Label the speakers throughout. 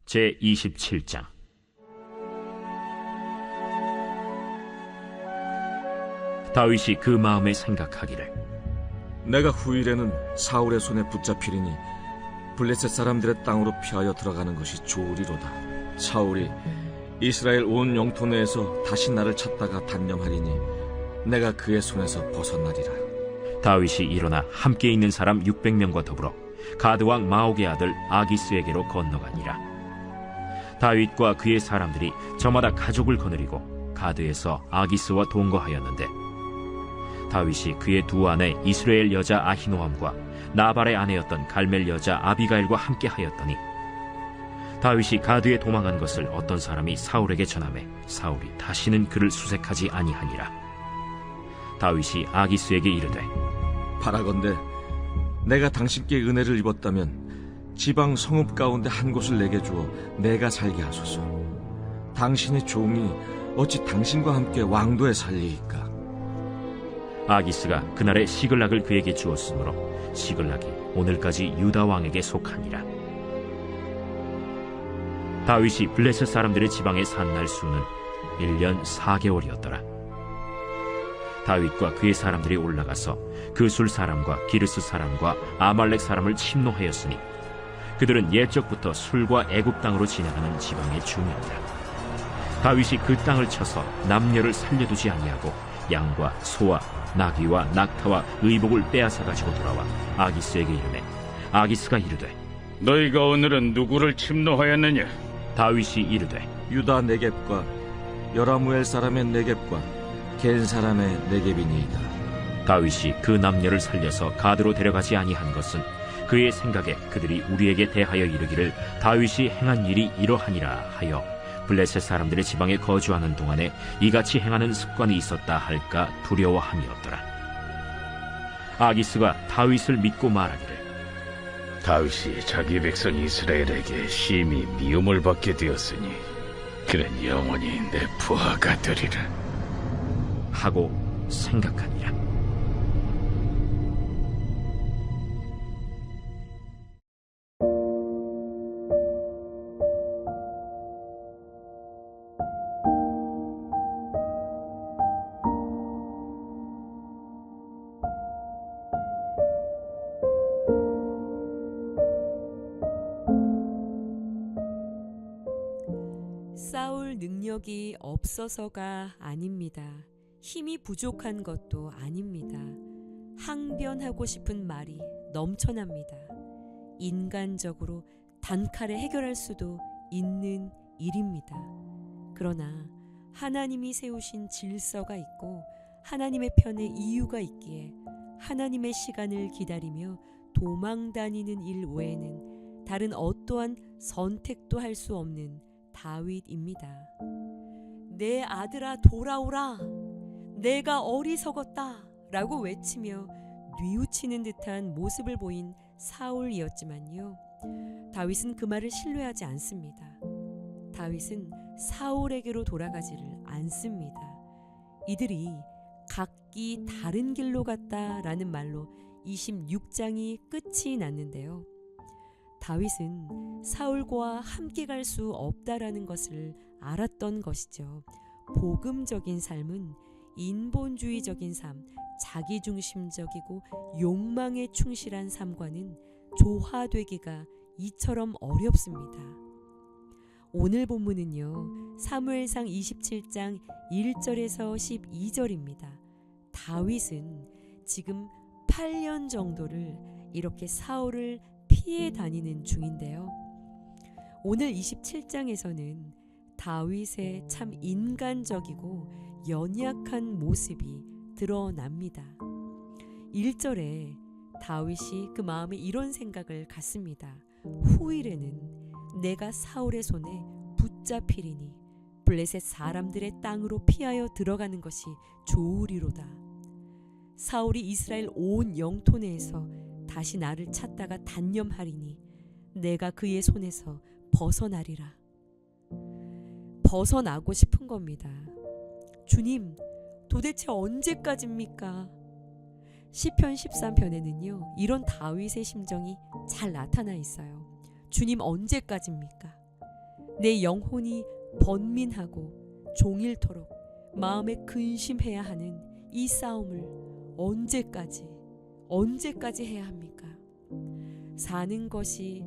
Speaker 1: 제27장. 다윗이 그 마음에 생각하기를,
Speaker 2: 내가 후일에는 사울의 손에 붙잡히리니 블레셋 사람들의 땅으로 피하여 들어가는 것이 좋으리로다. 사울이 이스라엘 온 영토 내에서 다시 나를 찾다가 단념하리니 내가 그의 손에서 벗어나리라.
Speaker 1: 다윗이 일어나 함께 있는 사람 600명과 더불어 가드왕 마옥의 아들 아기스에게로 건너가니라. 다윗과 그의 사람들이 저마다 가족을 거느리고 가드에서 아기스와 동거하였는데, 다윗이 그의 두 아내 이스라엘 여자 아히노함과 나발의 아내였던 갈멜 여자 아비가일과 함께 하였더니, 다윗이 가드에 도망한 것을 어떤 사람이 사울에게 전하매 사울이 다시는 그를 수색하지 아니하니라. 다윗이 아기스에게 이르되,
Speaker 2: 바라건대 내가 당신께 은혜를 입었다면 지방 성읍 가운데 한 곳을 내게 주어 내가 살게 하소서. 당신의 종이 어찌 당신과 함께 왕도에 살리이까?
Speaker 1: 아기스가 그날에 시글락을 그에게 주었으므로 시글락이 오늘까지 유다 왕에게 속하니라. 다윗이 블레셋 사람들의 지방에 산 날 수는 1년 4개월이었더라. 다윗과 그의 사람들이 올라가서 그술 사람과 기르스 사람과 아말렉 사람을 침노하였으니 그들은 옛적부터 술과 애굽 땅으로 지나가는 지방의 주민이라. 다윗이 그 땅을 쳐서 남녀를 살려두지 아니하고 양과 소와 나귀와 낙타와 의복을 빼앗아 가지고 돌아와 아기스에게 이르매, 아기스가 이르되,
Speaker 3: 너희가 오늘은 누구를 침노하였느냐?
Speaker 1: 다윗이 이르되,
Speaker 2: 유다 네겝과 여라무엘 사람의 네겝과 겐 사람의 네겝이니이다.
Speaker 1: 다윗이 그 남녀를 살려서 가드로 데려가지 아니한 것은 그의 생각에 그들이 우리에게 대하여 이르기를 다윗이 행한 일이 이러하니라 하여 블레셋 사람들의 지방에 거주하는 동안에 이같이 행하는 습관이 있었다 할까 두려워함이었더라. 아기스가 다윗을 믿고 말하기를,
Speaker 3: 다윗이 자기 백성 이스라엘에게 심히 미움을 받게 되었으니 그는 영원히 내 부하가 되리라
Speaker 1: 하고 생각하니라.
Speaker 4: 싸울 능력이 없어서가 아닙니다. 힘이 부족한 것도 아닙니다. 항변하고 싶은 말이 넘쳐납니다. 인간적으로 단칼에 해결할 수도 있는 일입니다. 그러나 하나님이 세우신 질서가 있고 하나님의 편에 이유가 있기에 하나님의 시간을 기다리며 도망 다니는 일 외에는 다른 어떠한 선택도 할 수 없는 다윗입니다. 내 아들아 돌아오라, 내가 어리석었다 라고 외치며 뉘우치는 듯한 모습을 보인 사울이었지만요, 다윗은 그 말을 신뢰하지 않습니다. 다윗은 사울에게로 돌아가지를 않습니다. 이들이 각기 다른 길로 갔다라는 말로 26장이 끝이 났는데요, 다윗은 사울과 함께 갈 수 없다라는 것을 알았던 것이죠. 복음적인 삶은 인본주의적인 삶, 자기중심적이고 욕망에 충실한 삶과는 조화되기가 이처럼 어렵습니다. 오늘 본문은요, 사무엘상 27장 1절에서 12절입니다. 다윗은 지금 8년 정도를 이렇게 사울을 피해 다니는 중인데요, 오늘 27장에서는 다윗의 참 인간적이고 연약한 모습이 드러납니다. 1절에 다윗이 그 마음에 이런 생각을 갖습니다. 후일에는 내가 사울의 손에 붙잡히리니 블레셋 사람들의 땅으로 피하여 들어가는 것이 좋으리로다. 사울이 이스라엘 온 영토 내에서 다시 나를 찾다가 단념하리니 내가 그의 손에서 벗어나리라. 벗어나고 싶은 겁니다. 주님, 도대체 언제까지입니까? 시편 13편에는요, 이런 다윗의 심정이 잘 나타나 있어요. 주님, 언제까지입니까? 내 영혼이 번민하고 종일토록 마음에 근심해야 하는 이 싸움을 언제까지 해야 합니까? 사는 것이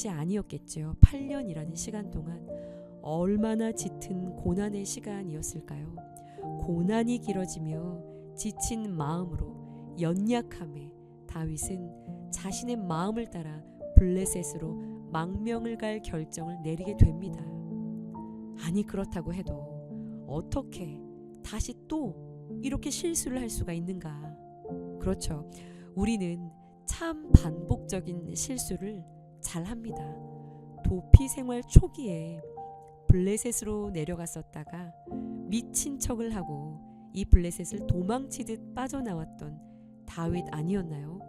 Speaker 4: 아니었겠죠. 8년이라는 시간 동안 얼마나 짙은 고난의 시간이었을까요? 고난이 길어지며 지친 마음으로 연약함에 다윗은 자신의 마음을 따라 블레셋으로 망명을 갈 결정을 내리게 됩니다. 아니, 그렇다고 해도 어떻게 다시 또 이렇게 실수를 할 수가 있는가? 그렇죠. 우리는 참 반복적인 실수를 잘 합니다. 도피 생활 초기에 블레셋으로 내려갔었다가 미친 척을 하고 이 블레셋을 도망치듯 빠져나왔던 다윗 아니었나요?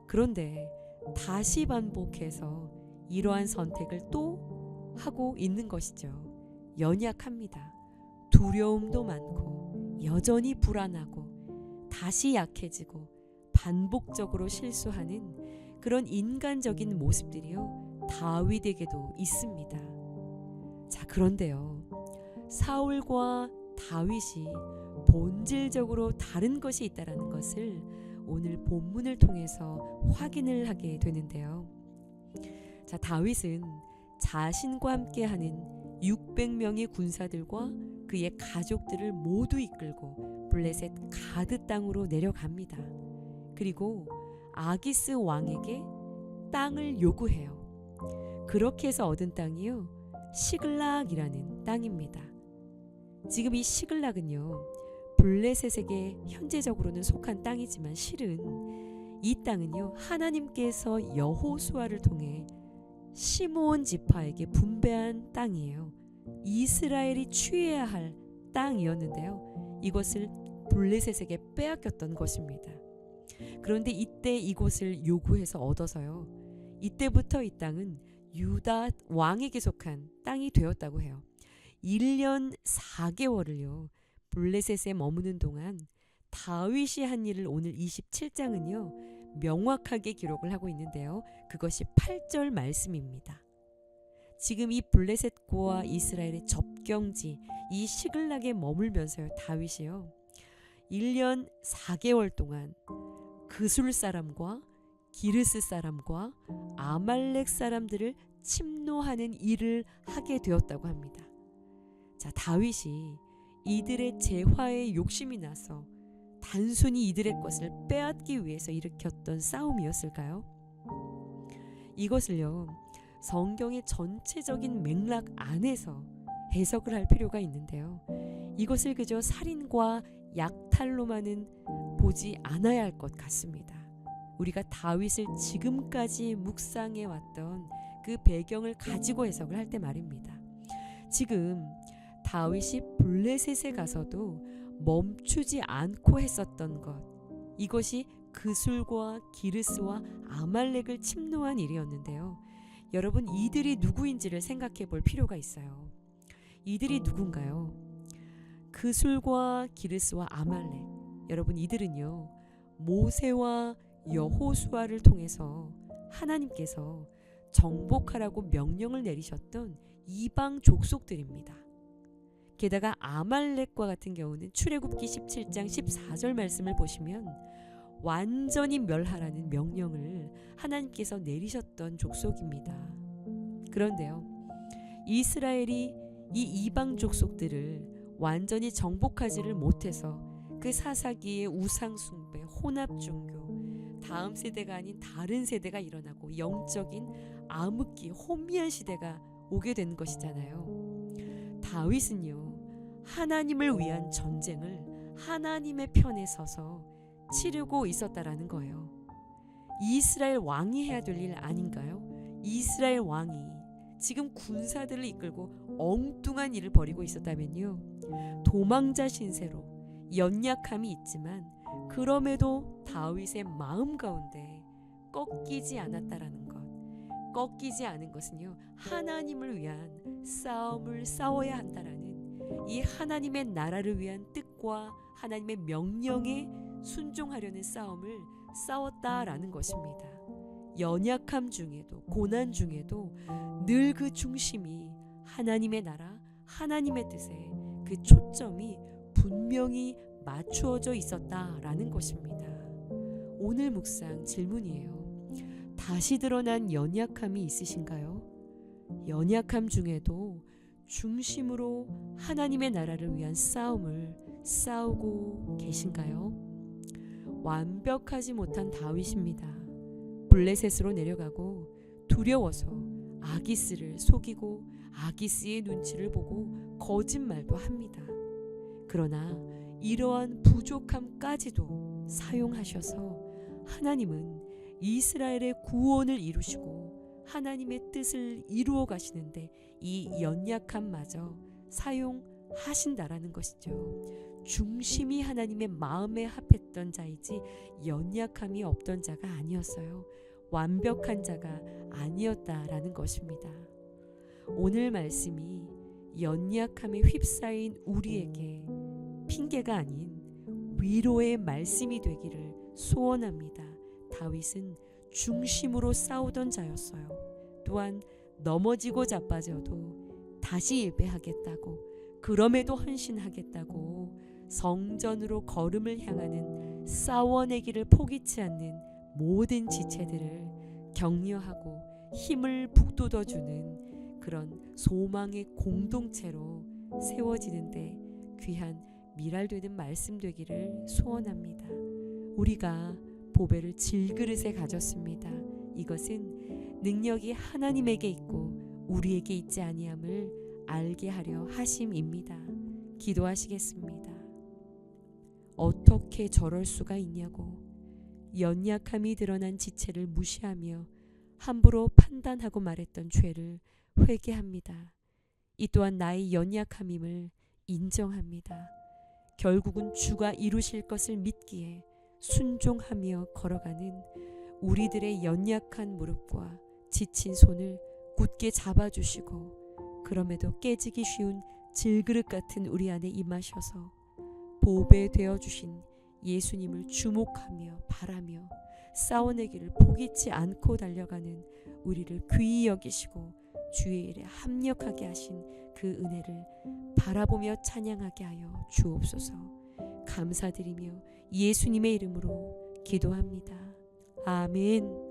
Speaker 4: 그런데 다시 반복해서 이러한 선택을 또 하고 있는 것이죠. 연약합니다. 두려움도 많고 여전히 불안하고 다시 약해지고 반복적으로 실수하는 그런 인간적인 모습들이요, 다윗에게도 있습니다. 자, 그런데요, 사울과 다윗이 본질적으로 다른 것이 있다라는 것을 오늘 본문을 통해서 확인을 하게 되는데요. 자, 다윗은 자신과 함께하는 600명의 군사들과 그의 가족들을 모두 이끌고 블레셋 가드 땅으로 내려갑니다. 그리고 아기스 왕에게 땅을 요구해요. 그렇게 해서 얻은 땅이요, 시글락이라는 땅입니다. 지금 이 시글락은요, 블레셋에게 현재적으로는 속한 땅이지만 실은 이 땅은요, 하나님께서 여호수아를 통해 시므온 지파에게 분배한 땅이에요. 이스라엘이 취해야 할 땅이었는데요, 이것을 블레셋에게 빼앗겼던 것입니다. 그런데 이때 이곳을 요구해서 얻어서요, 이때부터 이 땅은 유다 왕에게 속한 땅이 되었다고 해요. 1년 4개월을요 블레셋에 머무는 동안 다윗이 한 일을 오늘 27장은요 명확하게 기록을 하고 있는데요, 그것이 8절 말씀입니다. 지금 이 블레셋과 이스라엘의 접경지 이 시글락에 머물면서요, 다윗이요 1년 4개월 동안 그술 사람과 기르스 사람과 아말렉 사람들을 침노하는 일을 하게 되었다고 합니다. 자, 다윗이 이들의 재화에 욕심이 나서 단순히 이들의 것을 빼앗기 위해서 일으켰던 싸움이었을까요? 이것을요, 성경의 전체적인 맥락 안에서 해석을 할 필요가 있는데요, 이것을 그저 살인과 약탈로만은 보지 않아야 할 것 같습니다. 우리가 다윗을 지금까지 묵상해 왔던 그 배경을 가지고 해석을 할 때 말입니다. 지금 다윗이 블레셋에 가서도 멈추지 않고 했었던 것, 이것이 그술과 기르스와 아말렉을 침노한 일이었는데요, 여러분, 이들이 누구인지를 생각해 볼 필요가 있어요. 이들이 누군가요? 그술과 기르스와 아말렉, 여러분, 이들은요 모세와 여호수아를 통해서 하나님께서 정복하라고 명령을 내리셨던 이방 족속들입니다. 게다가 아말렉과 같은 경우는 출애굽기 17장 14절 말씀을 보시면 완전히 멸하라는 명령을 하나님께서 내리셨던 족속입니다. 그런데요, 이스라엘이 이 이방 족속들을 완전히 정복하지를 못해서 그 사사기의 우상숭배, 혼합종교, 다음 세대가 아닌 다른 세대가 일어나고 영적인 암흑기, 혼미한 시대가 오게 된 것이잖아요. 다윗은요, 하나님을 위한 전쟁을 하나님의 편에 서서 치르고 있었다라는 거예요. 이스라엘 왕이 해야 될 일 아닌가요? 이스라엘 왕이 지금 군사들을 이끌고 엉뚱한 일을 벌이고 있었다면요, 도망자 신세로 연약함이 있지만 그럼에도 다윗의 마음 가운데 꺾이지 않았다라는 것, 꺾이지 않은 것은요, 하나님을 위한 싸움을 싸워야 한다라는 이 하나님의 나라를 위한 뜻과 하나님의 명령에 순종하려는 싸움을 싸웠다라는 것입니다. 연약함 중에도, 고난 중에도 늘 그 중심이 하나님의 나라, 하나님의 뜻에 그 초점이 분명히 맞추어져 있었다라는 것입니다. 오늘 묵상 질문이에요. 다시 드러난 연약함이 있으신가요? 연약함 중에도 중심으로 하나님의 나라를 위한 싸움을 싸우고 계신가요? 완벽하지 못한 다윗입니다. 블레셋으로 내려가고 두려워서 아기스를 속이고 아기스의 눈치를 보고 거짓말도 합니다. 그러나 이러한 부족함까지도 사용하셔서 하나님은 이스라엘의 구원을 이루시고 하나님의 뜻을 이루어 가시는데 이 연약함마저 사용하신다라는 것이죠. 중심이 하나님의 마음에 합했던 자이지 연약함이 없던 자가 아니었어요. 완벽한 자가 아니었다라는 것입니다. 오늘 말씀이 연약함에 휩싸인 우리에게 핑계가 아닌 위로의 말씀이 되기를 소원합니다. 다윗은 중심으로 싸우던 자였어요. 또한 넘어지고 자빠져도 다시 예배하겠다고, 그럼에도 헌신하겠다고 성전으로 걸음을 향하는 싸워내기를 포기치 않는 모든 지체들을 격려하고 힘을 북돋워주는 그런 소망의 공동체로 세워지는데 귀한 미랄되는 말씀 되기를 소원합니다. 우리가 보배를 질그릇에 가졌습니다. 이것은 능력이 하나님에게 있고 우리에게 있지 아니함을 알게 하려 하심입니다. 기도하시겠습니다. 어떻게 저럴 수가 있냐고 연약함이 드러난 지체를 무시하며 함부로 판단하고 말했던 죄를 회개합니다. 이 또한 나의 연약함임을 인정합니다. 결국은 주가 이루실 것을 믿기에 순종하며 걸어가는 우리들의 연약한 무릎과 지친 손을 굳게 잡아주시고 그럼에도 깨지기 쉬운 질그릇 같은 우리 안에 임하셔서 보배 되어주신 예수님을 주목하며 바라며 싸워내기를 포기치 않고 달려가는 우리를 귀히 여기시고 주의 일에 합력하게 하신 그 은혜를 바라보며 찬양하게 하여 주옵소서. 감사드리며 예수님의 이름으로 기도합니다. 아멘.